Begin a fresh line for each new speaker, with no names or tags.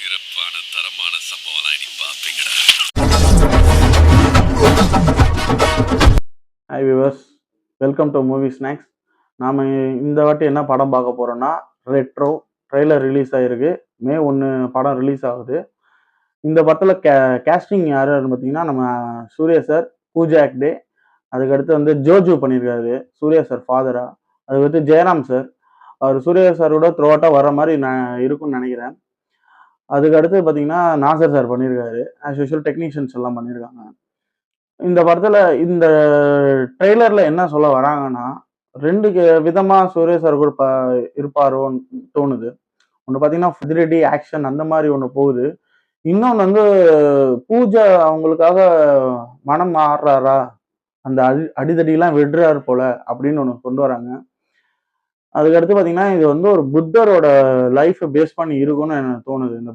சிறப்பான தரமான சம்பவம்லாம் இனி பாப்பீங்கடா.
Hi viewers, welcome to movie snacks. நாம் இந்த வாட்டி என்ன படம் பார்க்க போகிறோன்னா ரெட்ரோ. ட்ரெய்லர் ரிலீஸ் ஆகிருக்கு. மே 1 படம் ரிலீஸ் ஆகுது. இந்த படத்தில் கேஸ்டிங் யாருன்னு பார்த்தீங்கன்னா நம்ம சூர்யா சார், பூஜா ஆக்டே. அதுக்கடுத்து வந்து ஜோஜு பண்ணியிருக்காரு சூர்யா சார் ஃபாதரா. அதுக்கடுத்து ஜெயராம் சார், அவர் சூர்யா சாரோட த்ரோட்டாக வர மாதிரி நான் இருக்கும்னு நினைக்கிறேன். அதுக்கடுத்து பார்த்தீங்கன்னா நாசர் சார் பண்ணியிருக்காரு. ஆஸ் யூஷுவல் டெக்னீஷியன்ஸ் எல்லாம் பண்ணியிருக்காங்க. இந்த படத்துல இந்த ட்ரெய்லர்ல என்ன சொல்ல வராங்கன்னா, 2 விதமா சூர்யா சார் கூட இருப்பாரோன்னு தோணுது. ஒண்ணு பார்த்தீங்கன்னா, அதிரடி ஆக்ஷன் அந்த மாரி ஒண்ணு போகுது. இன்னொன்னு வந்து பூஜா அவங்களுக்காக மனம் மாறுறாரா? அந்த அடிதடிலாம் விடுறாரு போல அப்படின்னு ஒண்ணு கொண்டு வராங்க. அதுக்கடுத்து பார்த்தீங்கன்னா, இது வந்து ஒரு புத்தரோட லைஃப்ப பேஸ் பண்ணி இருக்கும்னு எனக்கு தோணுது இந்த